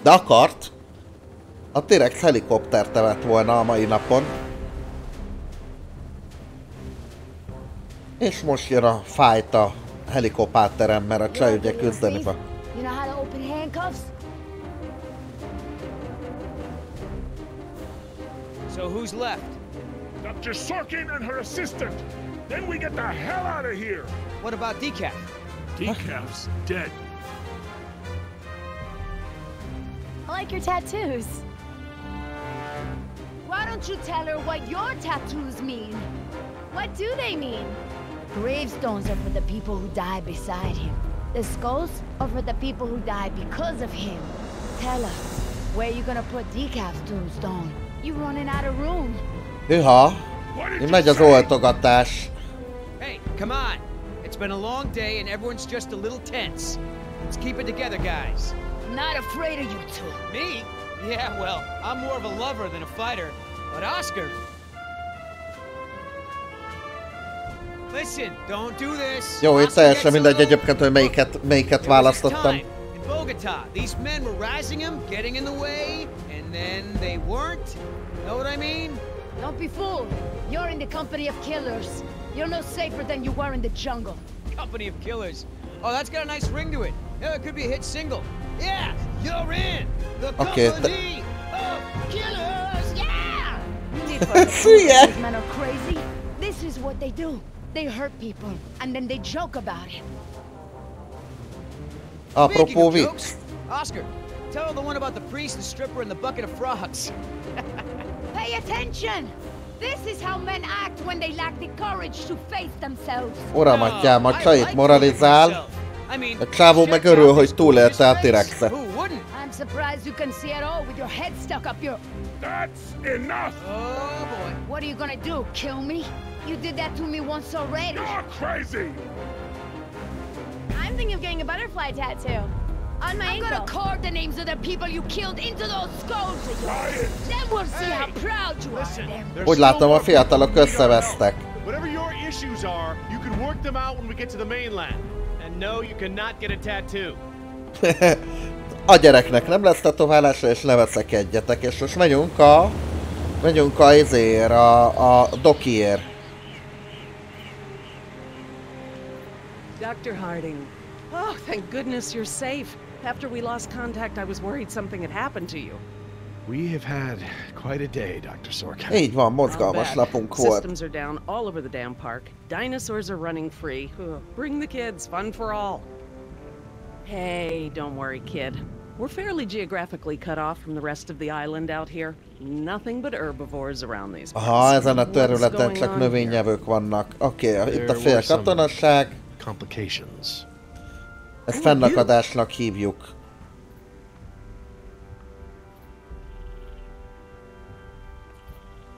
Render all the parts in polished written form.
De akart. A T-Rex helikoptert evett volna a mai napon. És most jön a fight a helikopterem, mert a csaj ugye küzdeni fog. You know how to open handcuffs? So who's left? Dr. Sorkin and her assistant. Then we get the hell out of here. What about Decaf? Decaf's dead. I like your tattoos. Why don't you tell her what your tattoos mean? What do they mean? Gravestones are for the people who die beside him. The skulls are for the people who die because of him. Tell her, where you gonna put Decaf's tombstone? You running out of room. Hűha! Így megy az oltogatás. Hey, come on! It's been a long day and everyone's just a little tense. Let's keep it together, guys. I'm not afraid of you two. Me? Yeah, well, I'm more of a lover than a fighter. But Oscar... Listen, don't do this. Jó, itt teljesen mindegy egyébként, hogy melyiket választottam. In Bogota, these men were razzing him, getting in the way, and then they weren't. Know what I mean? Don't be fooled. You're in the company of killers. You're no safer than you were in the jungle. Company of killers. Oh, that's got a nice ring to it. Yeah, it could be a hit single. Yeah, you're in. The company of killers. Yeah. You need these men are crazy. This is what they do. They hurt people, and then they joke about it. Apropó vicc. Oscar, tell the one about the priest, the stripper, and the bucket of frogs. Pay attention! This is how men act when they lack the courage to face themselves. Uram atyám, a csajit moralizál. A csávó meg örül, hogy túlélte a T-Rexet. I'm surprised you can see at all with your head stuck up your... That's enough! Oh boy. What are you gonna do, kill me? You did that to me once already. You're crazy! I'm thinking of getting a butterfly tattoo. On my ankle. I'm gonna carve the names of the people you killed into those skulls of yours. Then we'll see how proud you are of them. Úgy látom, a fiatalok összevesztek. Whatever your issues are, you can work them out when we get to the mainland. And no, you cannot get a tattoo. A gyereknek nem lesz tetoválása, és ne veszekedjetek. És most megyünk a dokiért. Dr. Harding. Oh, thank goodness you're safe. After we lost contact, I was worried something had happened to you. We have had quite a day, Dr. Sorkin. Így van, mozgalmas napunk volt. Systems are down all over the damn park. Dinosaurs are running free. Bring the kids, fun for all. Hey, don't worry, kid. We're fairly geographically cut off from the rest of the island out here. Nothing but herbivores around these parts. Aha, ezen a területen csak növényevők vannak. Oké, itt a fél katonasság. Complications. Ezt fennakadásnak hívjuk.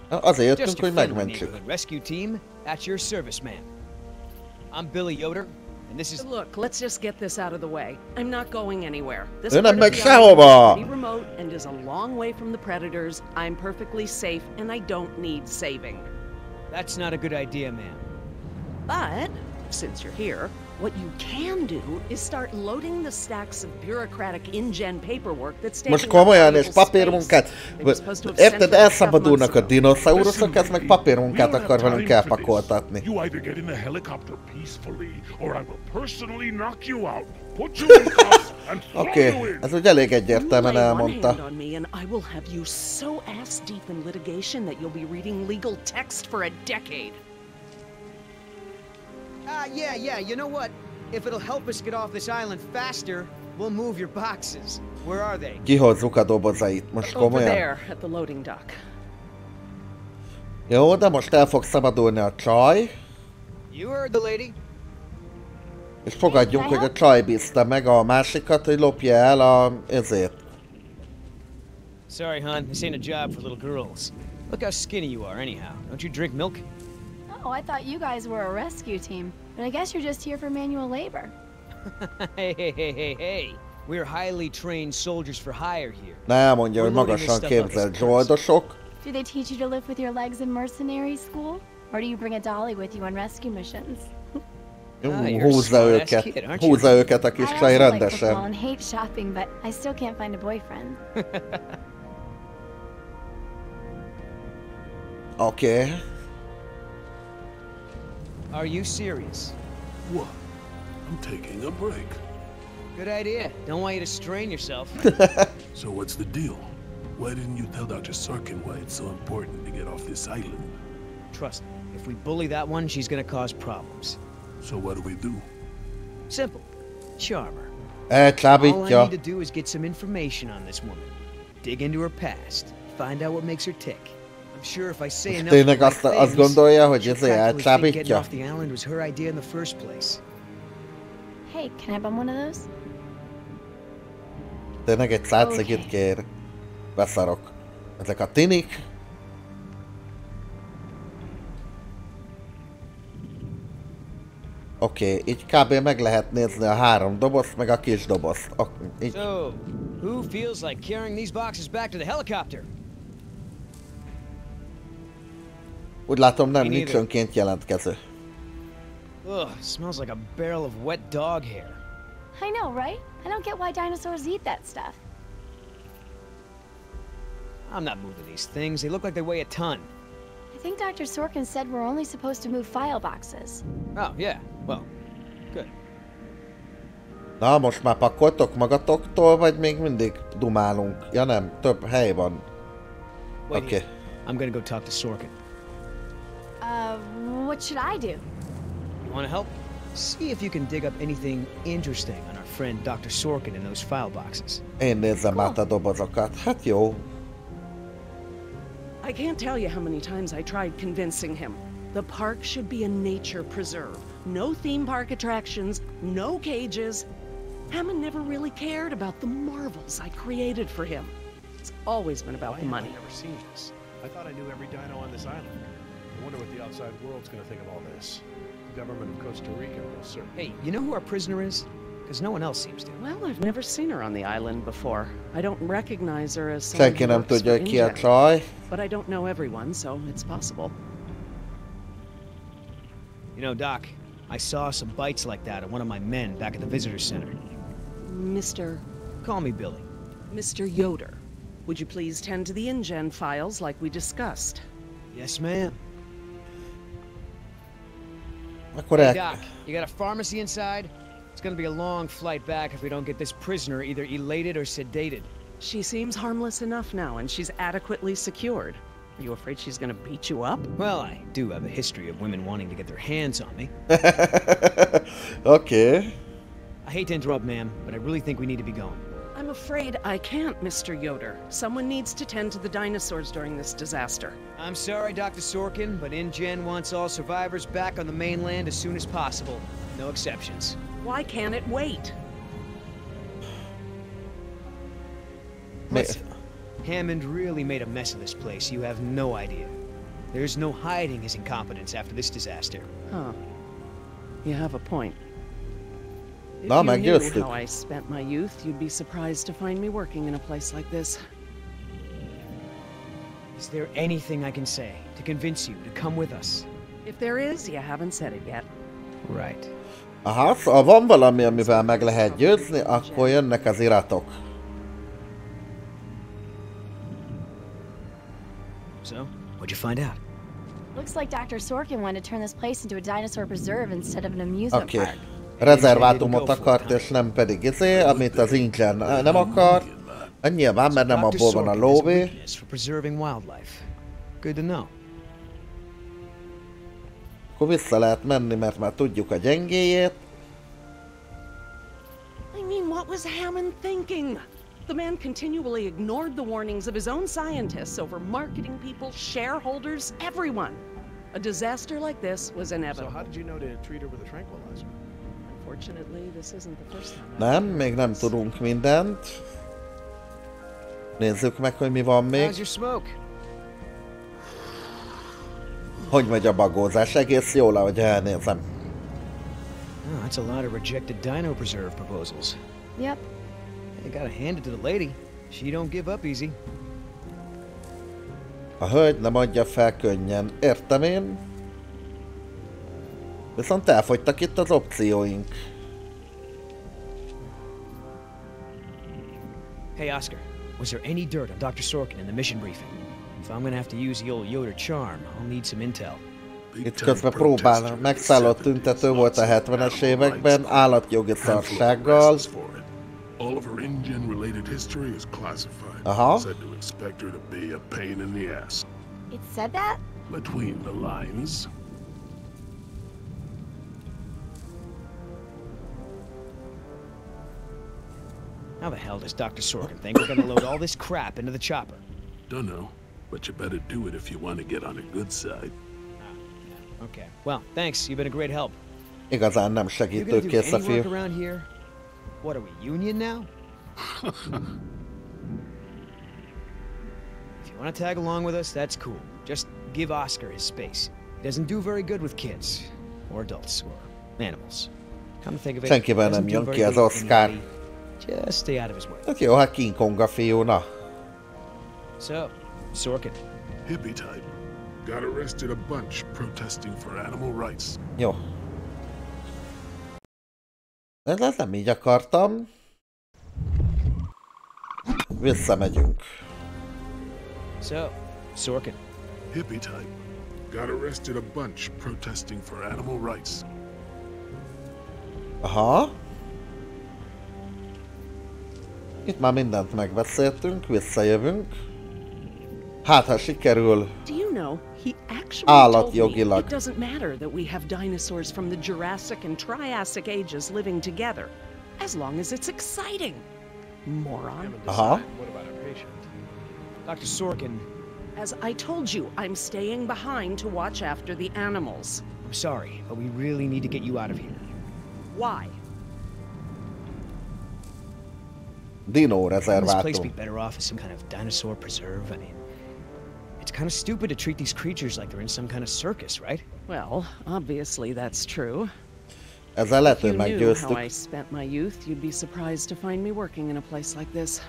Azért jöttünk, hogy megmentsük. Rescue team, at your service, man. I'm Billy Yoder, and this is... Look, let's just get this out of the way. I'm not going anywhere. This Ő nem part megy of the island sehova! is pretty remote and is a long way from the predators. I'm perfectly safe, and I don't need saving. That's not a good idea, man. But, since you're here, what you can do is start loading the stacks of bureaucratic InGen paperwork that's taking Most komolyan, és papírmunkát? Érted, elszabadulnak a dinoszauruszok, ez meg papírmunkát akar velünk elpakoltatni. You either get in the helicopter peacefully, or I will personally knock you out, put you in cuffs, and throw you in. Ez úgy elég egyértelműen elmondta. I will have you so ass deep in litigation that you'll be reading legal text for a decade. Yeah, you know what? If it'll help us get off this island faster, we'll move your boxes. Where are they? Kihozzuk a dobozait, most Over komolyan. there, at the loading dock. Jó, de most el fog szabadulni a csaj. You heard the lady. És fogadjunk, hogy a csaj bízta meg a másikat, hogy lopja el ezért. Sorry, hon, this ain't a job for little girls. Look how skinny you are, anyhow. Don't you drink milk? Oh, I thought you guys were a rescue team. But I guess you're just here for manual labor. Hey. We're highly trained soldiers for hire here. Ne mondja, hogy magasan képzelt zsoldosok. Do they teach you to live with your legs in mercenary school? Or do you bring a dolly with you on rescue missions? Húzza őket a kis csaj rendesen. I hate shopping, but I still can't find a boyfriend. Okay. Are you serious? What? I'm taking a break. Good idea. Don't want you to strain yourself. So what's the deal? Why didn't you tell Dr. Sorkin why it's so important to get off this island? Trust me, if we bully that one, she's gonna cause problems. So what do we do? Simple. Charm her. Elcsábítja. All I need to do is get some information on this woman. Dig into her past. Find out what makes her tick. I'm sure if I say enough Tényleg azt gondolja, hogy ez getting elcsábítja? off the island was her idea in the first place. Hey, can I bum one of those? Tényleg egy szátszegit kér. Beszarok. Ezek a tinik. Oké, így kb. Meg lehet nézni a 3 dobozt, meg a kis dobozt. Így. So, who feels like carrying these boxes back to the helicopter? Úgy látom, nem nincs önként jelentkező. Ugh, smells like a barrel of wet dog hair. I know, right? I don't get why dinosaurs eat that stuff. I'm not moving these things. They look like they weigh a ton. I think Dr. Sorkin said we're only supposed to move file boxes. Oh, yeah. Well, good. Na, most már pakoltok magatoktól, vagy még mindig dumálunk? Ja nem, több hely van. Okay. I'm gonna go talk to Sorkin. What should I do? You wanna help? See if you can dig up anything interesting on our friend Dr. Sorkin in those file boxes. Én nézzem át a dobozokat. Hát jó. I can't tell you how many times I tried convincing him. The park should be a nature preserve. No theme park attractions, no cages. Hammond never really cared about the marvels I created for him. It's always been about the money. I've never seen this. I thought I knew every dino on this island. I wonder what the outside world's gonna think of all this. The government of Costa Rica will certainly... Hey, you know who our prisoner is? Because no one else seems to. Well, I've never seen her on the island before. I don't recognize her as someone Senki who nem works tudja, for hogy ki a InGen. csaj. But I don't know everyone, so it's possible. You know, Doc, I saw some bites like that of one of my men back at the visitor center. Mr. Call me Billy. Mr. Yoder, would you please tend to the InGen files like we discussed? Yes, ma'am. Akkor Hey, Doc, you got a pharmacy inside? It's gonna be a long flight back if we don't get this prisoner either elated or sedated. She seems harmless enough now, and she's adequately secured. Are you afraid she's gonna beat you up? Well, I do have a history of women wanting to get their hands on me. Okay. I hate to interrupt, ma'am, but I really think we need to be going. I'm afraid I can't, Mr. Yoder. Someone needs to tend to the dinosaurs during this disaster. I'm sorry, Dr. Sorkin, but InGen wants all survivors back on the mainland as soon as possible. No exceptions. Why can't it wait? Listen, Hammond really made a mess of this place. You have no idea. There's no hiding his incompetence after this disaster. Huh. You have a point. If No, you man, knew just- how I spent my youth, you'd be surprised to find me working in a place like this. Is there anything I can say to convince you to come with us? If there is, you haven't said it yet. Right. Aha, szóval van valami, amivel meg lehet győzni, akkor jönnek az iratok. So, what'd you find out? Looks like Dr. Sorkin wanted to turn this place into a dinosaur preserve instead of an amusement Oké. park. Rezervátumot akart, és nem pedig amit az InGen nem akar. Nyilván, mert nem abból van a lóvé. For preserving wildlife. Good to know. Akkor vissza lehet menni, mert már tudjuk a gyengéjét. I mean, what was Hammond thinking? The man continually ignored the warnings of his own scientists over marketing people, shareholders, everyone. A disaster like this was So inevitable. how did you know to treat her with a tranquilizer? Unfortunately, this isn't the first time. Nem, még nem tudunk mindent. Nézzük meg, hogy mi van How's még. your smoke? Hogy megy a bagózás? Egész jól, ahogy elnézem. Oh, that's a lot of rejected dino preserve proposals. Yep. I gotta hand it to the lady. She don't give up easy. A hölgy nem adja fel könnyen. Értem én. Viszont elfogytak itt az opcióink. Hey, Oscar, was there any dirt on Dr. Sorkin in the mission briefing? If I'm gonna have to use the old Yoder charm, I'll need some intel. Itt közben próbál, megszállott tüntető volt a 70-es években, állatjogi szarsággal. All of her InGen-related history is classified. Said to expect her to be a pain in the ass. It said that? Between the lines. How the hell does Dr. Sorkin think we're gonna load all this crap into the chopper? Dunno, but you better do it if you want to get on a good side. Okay. Well, thanks. You've been a great help. Igazán nem segítőkész a fiú. Around here? What are we, union now? If you want to tag along with us, that's cool. Just give Oscar his space. He doesn't do very good with kids, or adults, or animals. Come to think of it, senkivel nem jön ki az Oscar. Just stay out of his way. Hát jó, hát King Kong a fiú, na. So, Sorkin. Hippie type. Got arrested a bunch protesting for animal rights. Jó. Ez nem így akartam. Visszamegyünk. So, Sorkin. Hippie type. Got arrested a bunch protesting for animal rights. Aha. Itt már mindent megbeszéltünk, visszajövünk. Hát, ha sikerül állatjogilag. It doesn't matter that we have dinosaurs from the Jurassic and Triassic ages living together, as long as it's exciting. Moron. Aha. What about our patient? Dr. Sorkin. As I told you, I'm staying behind to watch after the animals. I'm sorry, but we really need to get you out of here. Why? Dino This place rezervátum. be better off as some kind of dinosaur preserve. I mean, it's kind of stupid to treat these creatures like they're in some kind of circus, right? Well, obviously that's true. Ezzel lehet, If hogy you knew how meggyőztük. I spent my youth, you'd be surprised to find me working in a place like this.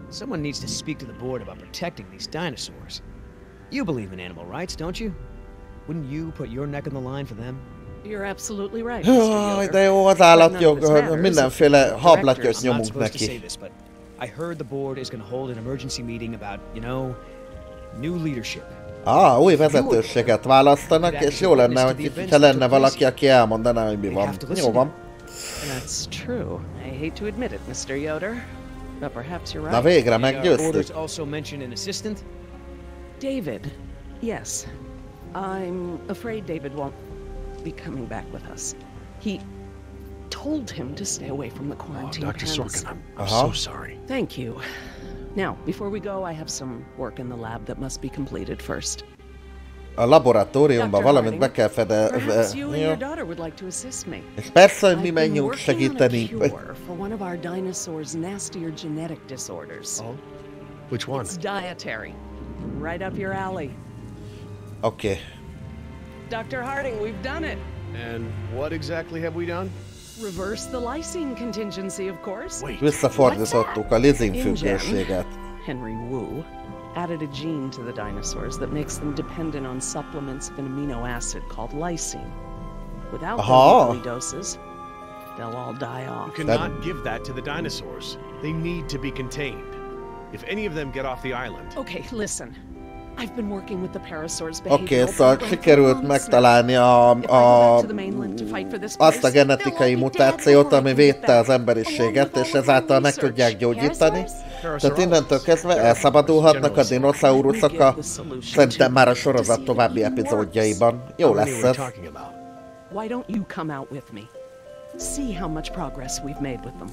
Someone needs to speak to the board about protecting these dinosaurs. You believe in animal rights, don't you? Wouldn't you put your neck on the line for them? You're absolutely right, Mr. Jaj, Yoder. de jó az állatjog, mindenféle hablatyot nyomunk neki. But I heard the board is going to hold an emergency meeting about, you know, new leadership. Új vezetőséget választanak, és jó lenne, hogy itt lenne valaki, aki elmondaná, hogy mi van. Jó van. That's true. I hate to admit it, Mr. Yoder, but perhaps you're right. Na végre Orders meggyőztük. also mention an assistant? David, yes. I'm afraid David won't be coming back with us. He told him to stay away from the quarantine Dr. pens. Sorkin, I'm so sorry. Thank you. Now, before we go, I have some work in the lab that must be completed first. A laboratóriumban valamit be kell Perhaps you and Jó. your daughter would like to assist me. És persze, hogy mi I've been menjünk working on a segíteni. cure for one of our dinosaurs' nastier genetic disorders. Oh? Which one? It's dietary. Right up your alley. Oké. Dr. Harding, we've done it. And what exactly have we done? Reverse the lysine contingency, of course. Wait. Visszafordítottuk a lizin függőséget. Henry Wu added a gene to the dinosaurs that makes them dependent on supplements of an amino acid called lysine. Without them weekly doses, they'll all die off. You cannot give that to the dinosaurs. They need to be contained. If any of them get off the island... Okay, listen. I've been working with the Parasaurs Oké, szóval sikerült megtalálni azt a genetikai mutációt, ami védte az emberiséget, és ezáltal meg tudják gyógyítani. Tehát innentől kezdve elszabadulhatnak a dinoszauruszok szerintem már a sorozat további epizódjaiban. Jó lesz ez. Why don't you come out with me? See how much progress we've made with them.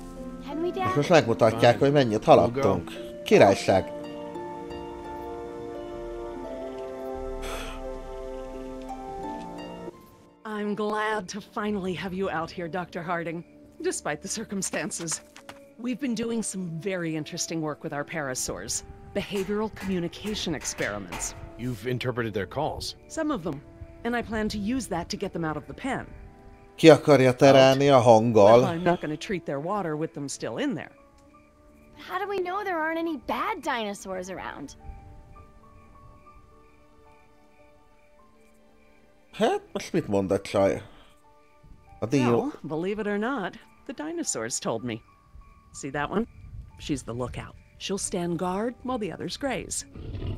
És most megmutatják, hogy mennyit haladtunk. Királyság. I'm glad to finally have you out here, Dr. Harding, despite the circumstances. We've been doing some very interesting work with our parasaurs. Behavioral communication experiments. You've interpreted their calls. Some of them. And I plan to use that to get them out of the pen. Ki akarja terelni a hanggal? Well, I'm not going to treat their water with them still in there. How do we know there aren't any bad dinosaurs around? Hát, most mit mond a csaj? A dinó... Well, believe it or not, the dinosaurs told me. See that one? She's the lookout. She'll stand guard while the others graze.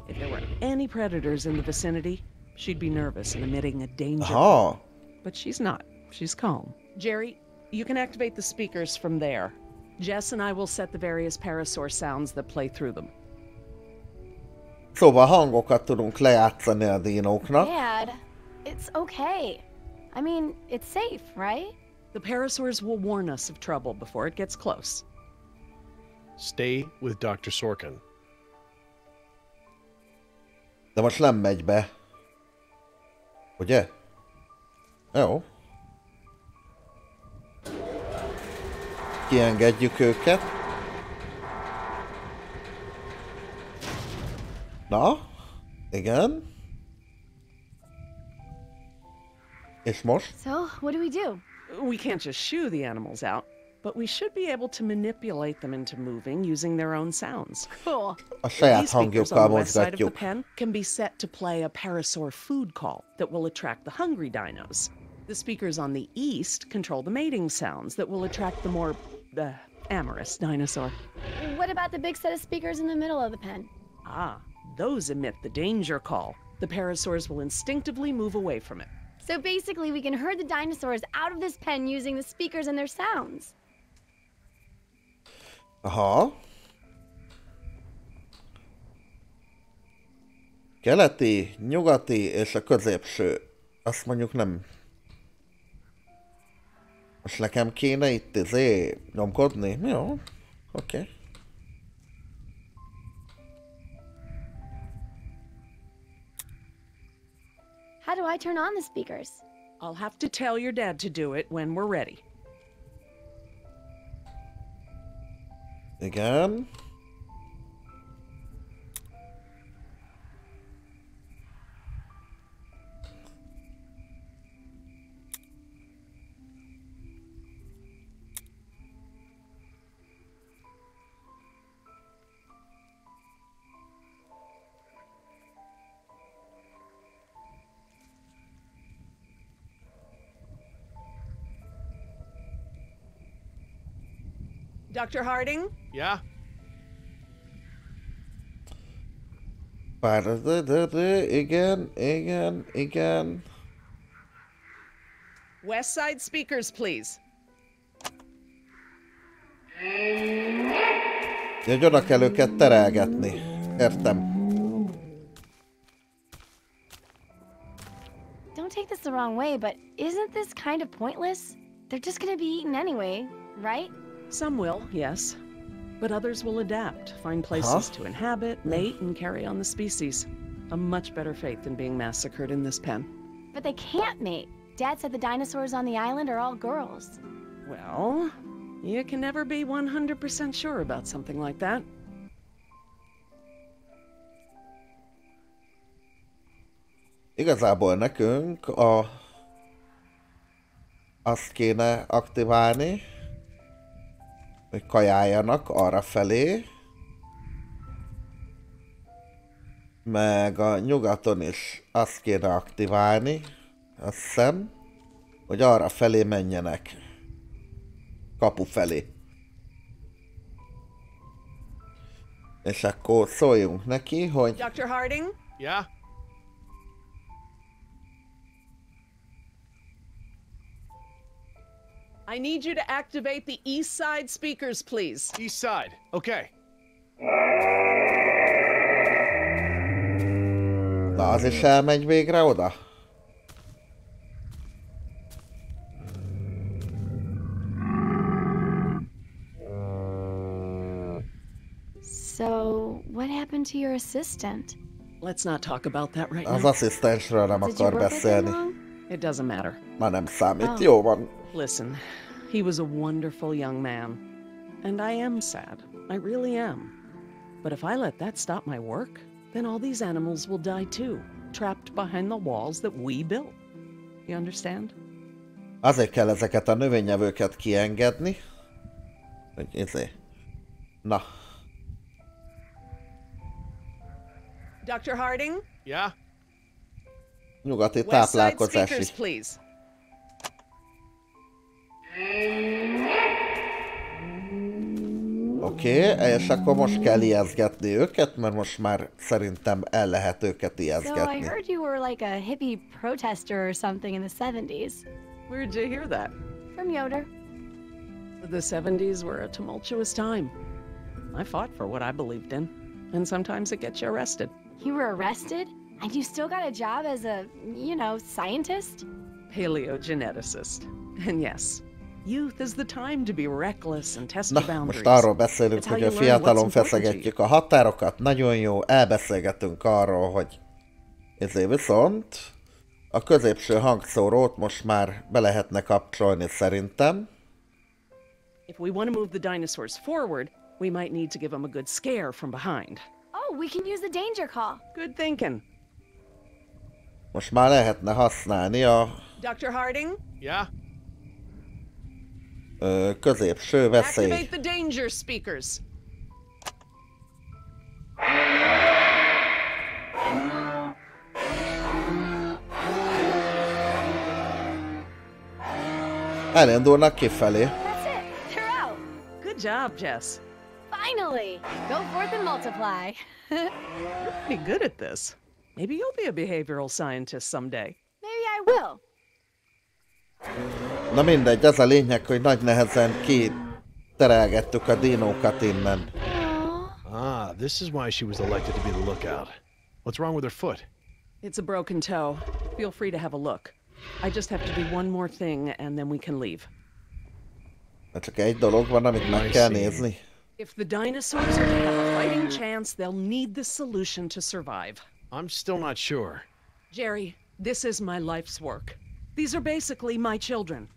If there were any predators in the vicinity, she'd be nervous and emitting a danger. Aha! But she's not. She's calm. Jerry, you can activate the speakers from there. Jess and I will set the various parasaur sounds that play through them. Szóval hangokat tudunk lejátszani a dinóknak. Dad, it's okay. I mean, it's safe, right? The parasaurs will warn us of trouble before it gets close. Stay with Dr. Sorkin. De most nem megy be. Ugye? Jó. Kiengedjük őket. Na? Igen. És most? So, what do we do? We can't just shoo the animals out, but we should be able to manipulate them into moving using their own sounds. Cool. A saját These speakers on hangjukkal the west side of the mozgatjuk. pen can be set to play a parasaur food call that will attract the hungry dinos. The speakers on the east control the mating sounds that will attract the more amorous dinosaur. What about the big set of speakers in the middle of the pen? Ah, those emit the danger call. The parasaurs will instinctively move away from it. So basically, we can herd the dinosaurs out of this pen using the speakers and their sounds. Aha. Keleti, nyugati és a középső. Azt mondjuk nem. Most nekem kéne itt nyomkodni? Jó. Oké. How do I turn on the speakers? I'll have to tell your dad to do it when we're ready. Igen. Dr. Harding? Yeah? Igen. West side speakers, please. Ja, oda kell őket terelgetni. Értem. Don't take this the wrong way, but isn't this kind of pointless? They're just gonna be eaten anyway, right? Some will, yes. But others will adapt, find places to inhabit, mate, and carry on the species. A much better fate than being massacred in this pen. But they can't mate. Dad said the dinosaurs on the island are all girls. Well, you can never be 100% sure about something like that. Igazából nekünk azt kéne aktiválni, hogy kajáljanak arra felé, meg a nyugaton is azt kéne aktiválni, azt hiszem, hogy arra felé menjenek, kapu felé. És akkor szóljunk neki, hogy... Dr. Harding? Yeah? I need you to activate the east side speakers, please. East side. Okay. Na, az is elmegy végre oda? So, what happened to your assistant? Let's not talk about that right Az now. asszisztensről nem Did you akar work with him beszélni. long? It doesn't matter. Már nem számít. Oh. Jó van. Listen, he was a wonderful young man. And I am sad. I really am. But if I let that stop my work, then all these animals will die too, trapped behind the walls that we built. You understand? Azért kell ezeket a növényevőket kiengedni. Hogy Na. Dr. Harding? Yeah? Nyugati West Side táplálkozási. speakers, please. Oké, és akkor most kell ijeszgetni őket, mert most már szerintem el lehet őket So I ijeszgetni. heard you were like a hippie protester or something in the 70s. Where'd you hear that? From Yoder. The 70s were a tumultuous time. I fought for what I believed in, and sometimes it gets you arrested. You were arrested? And you still got a job as a, scientist? Paleogeneticist. And yes, youth is the time to be reckless and test your Na, boundaries. most arról beszélünk, It's how hogy a you learn what's fiatalon important to you. feszegetjük a határokat, nagyon jó, elbeszélgetünk arról, hogy ezért viszont a középső hangszórót most már be lehetne kapcsolni szerintem. If we want to move the dinosaurs forward, we might need to give them a good scare from behind. Oh, we can use the danger call. Good thinking. Most már lehetne használni a Dr. Harding, Yeah? középső veszély. activate the danger speakers. Elindulnak kifelé. That's it. They're out. Good job, Jess. Finally. Go forth and multiply. You're pretty good at this. Maybe you'll be a behavioral scientist someday. Maybe I will. Na mindegy, az a lényeg, hogy nagy nehezen kiterelgettük a dinókat innen. Ah, this is why she was elected to be the lookout. What's wrong with her foot? It's a broken toe. Feel free to have a look. I just have to do one more thing and then we can leave. De csak egy dolog van, amit meg kell nézni. If the dinosaurs are to have a fighting chance, they'll need this solution to survive. I'm still not sure. Jerry, this is my life's work. These are basically my children.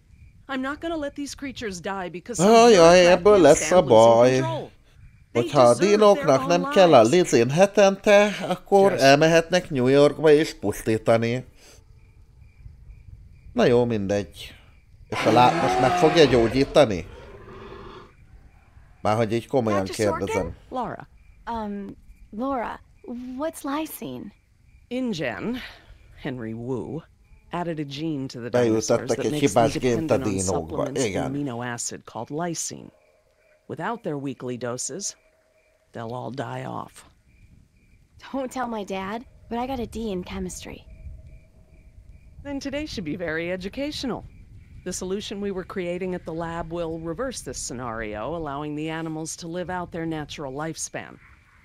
I'm not gonna let these creatures die because some Ajaj, bureaucrat ebből can't lesz a stand losing baj. control. They Hogyha a deserve dinóknak their nem own kell a lives. lizin hetente, akkor Yes. elmehetnek New Yorkba és pusztítani. Na jó, mindegy. És a most meg fogja gyógyítani? Márhogy így komolyan Dr. Sorkin? kérdezem. Laura, Laura, what's lysine? InGen, Henry Wu, added a gene to the Beültettek dinosaurs that egy makes hibás them gént a dependent on dinókba. supplements Igen. an amino acid called lysine. Without their weekly doses, they'll all die off. Don't tell my dad, but I got a D in chemistry. Then today should be very educational. The solution we were creating at the lab will reverse this scenario, allowing the animals to live out their natural lifespan.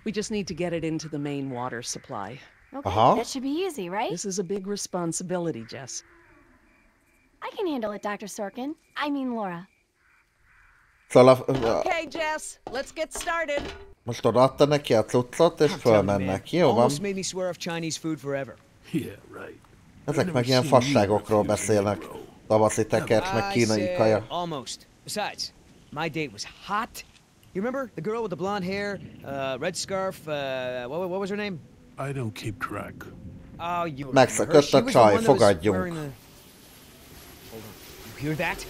We just need to get it into the main water supply. Okay, Uh-huh. that should be easy, right? This is a big responsibility, Jess. I can handle it, Dr. Sorkin. I mean Laura. Szóval Okay, Jess, let's get started. most odaadta neki a cuccot, és I'm telling you, man, fölmennek. Jó van. almost made me swear off Chinese food forever. Yeah, right. Ezek meg ilyen fasságokról beszélnek. Tavaszi tekercs, meg I kínai said kaja. almost. Besides, my date was hot. You remember the girl with the blonde hair, red scarf? What was her name? I don't keep track. Oh, you remember Megszökött her. She a was the csaj, one that was fogadjunk. wearing the- Hold on. You hear that?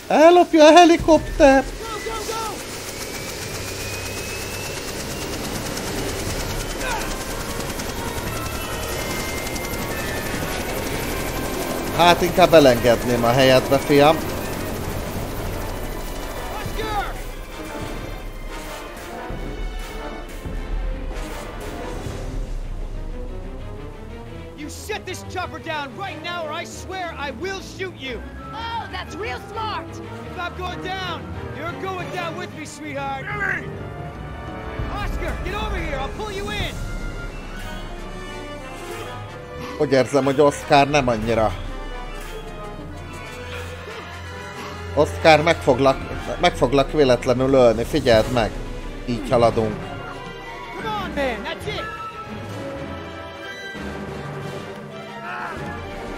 Ellopja a helikopter! Go, go, go! Hát inkább elengedném a helyedbe, fiam. Oscar! You set this chopper down right now, or I swear I will shoot you. Oh, that's real smart! If I'm going down, you're going down with me, sweetheart. Billy! Oscar, get over here. I'll pull you in. Úgy érzem, hogy Oscar nem annyira. Oscar, meg foglak véletlenül ölni, figyeld meg. Így haladunk. Come on, man. That's it.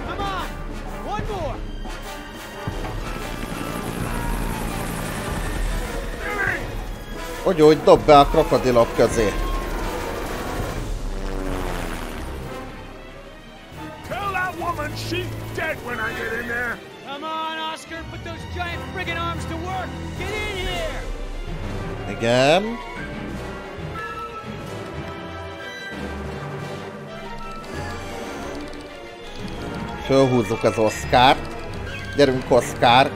Come on. One more. Úgy dob be a krokodilok közé. Tell that woman she's dead when I get in there. Come on, Oscar. Put those giant friggin' arms to work. Get in here. Igen. Fölhúzzuk az Oscart. Gyerünk, Oscar.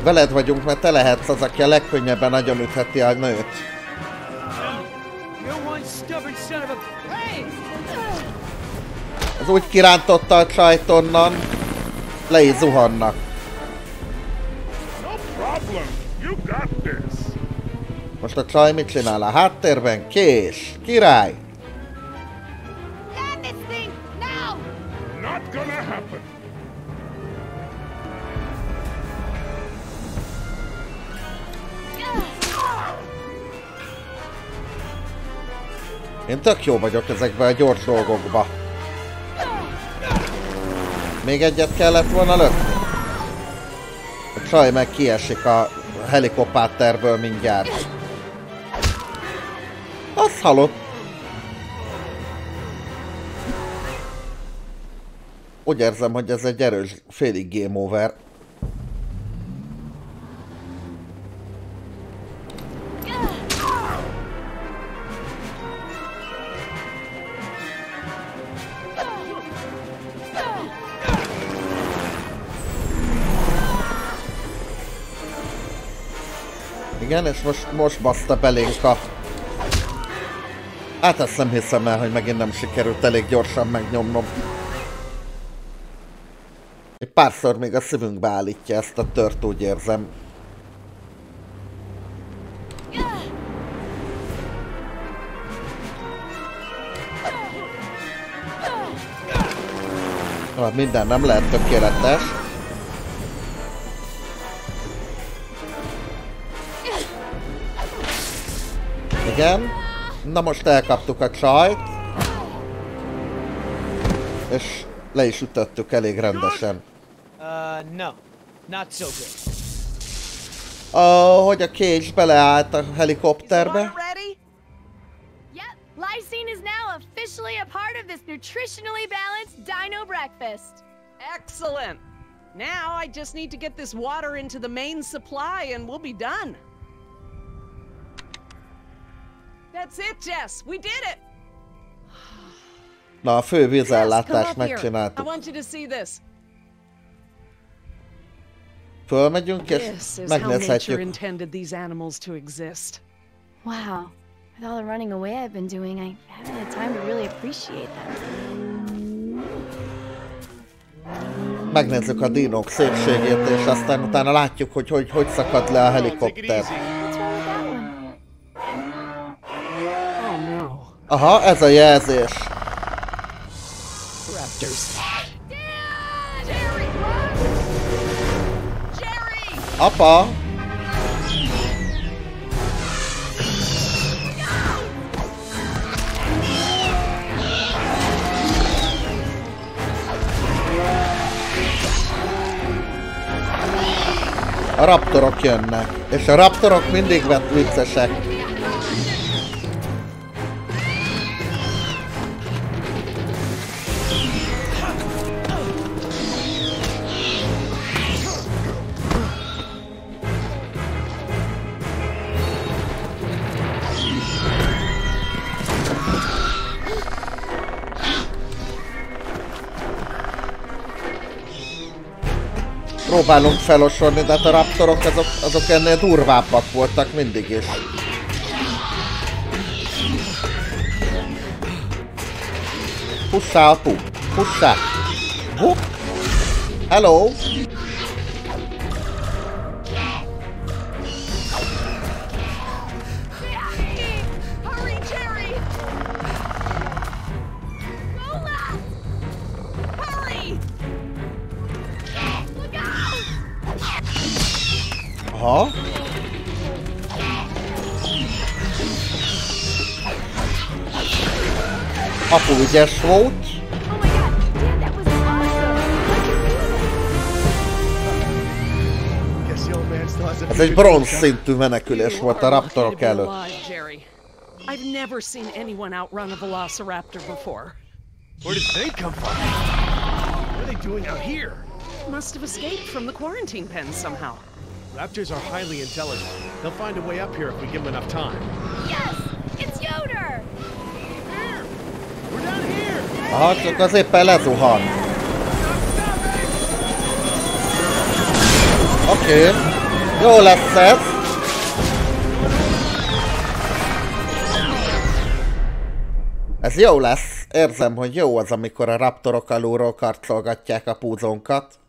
Veled vagyunk, mert te lehetsz az, aki a legkönnyebben agyonütheti a nőt. Az úgy kirántotta a csajt onnan, le is zuhannak. Most a csaj mit csinál? A háttérben kés, király. Én tök jó vagyok ezekben a gyors dolgokba. Még egyet kellett volna lökni? A csaj meg kiesik a helikopterből mindjárt. Azt halott. Úgy érzem, hogy ez egy erős félig game over. Igen, és most baszta belénk a... Hát ezt nem hiszem el, hogy megint nem sikerült elég gyorsan megnyomnom. Egy párszor még a szívünkbe állítja ezt a tört, úgy érzem. Minden nem lehet tökéletes. Igen. Na most elkaptuk a csajt. És le is ütöttük elég rendesen. No. Not so good. Hogy a Cage beleállt a helikopterbe. Yep, lysine is now officially a part of this nutritionally balanced dino breakfast. Excellent. Now I just need to get this water into the main supply and we'll be done. That's it, Jess. We did it. Na, a fő vízellátást megcsináltuk. I want you to see this. Fölmegyünk és megnézhetjük. Wow. With all the running away I've been doing, I haven't had time to really appreciate them. Megnézzük a dinók szépségét, és aztán utána látjuk, hogy szakad le a helikopter. Aha, ez a jelzés. Apa! A raptorok jönnek, és a raptorok mindig viccesek. Próbálunk felosonni, de hát a raptorok azok ennél durvábbak voltak mindig is. Pussál, Pu! Pussál! Hello! Aha. Apu ügyes volt. Ez egy bronz szintű menekülés volt a raptorok előtt. I've never seen anyone outrun a velociraptor before. Where did they come from? What are they doing out here? Must have escaped from the quarantine pen somehow. Raptors are highly intelligent. They'll find a way up here if we give them enough time. Yes! It's Yoder! We're down here! Aha, csak az éppen lezuhan. Oké. Jó lesz ez. Ez jó lesz. Érzem, hogy jó az, amikor a raptorok alulról karcolgatják a púzónkat.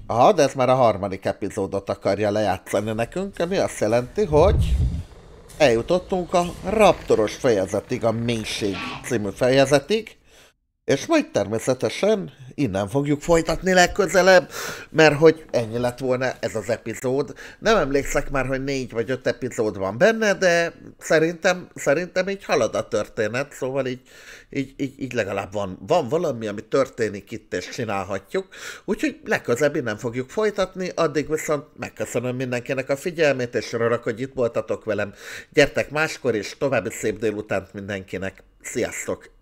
Aha, de ez már a harmadik epizódot akarja lejátszani nekünk, ami azt jelenti, hogy eljutottunk a raptoros fejezetig, a Mélység című fejezetig, és majd természetesen innen fogjuk folytatni legközelebb, mert hogy ennyi lett volna ez az epizód. Nem emlékszek már, hogy 4 vagy 5 epizód van benne, de szerintem így halad a történet, szóval így legalább van valami, ami történik itt, és csinálhatjuk. Úgyhogy legközelebb innen fogjuk folytatni, addig viszont megköszönöm mindenkinek a figyelmét, és örülök, hogy itt voltatok velem. Gyertek máskor, és további szép délutánt mindenkinek. Sziasztok!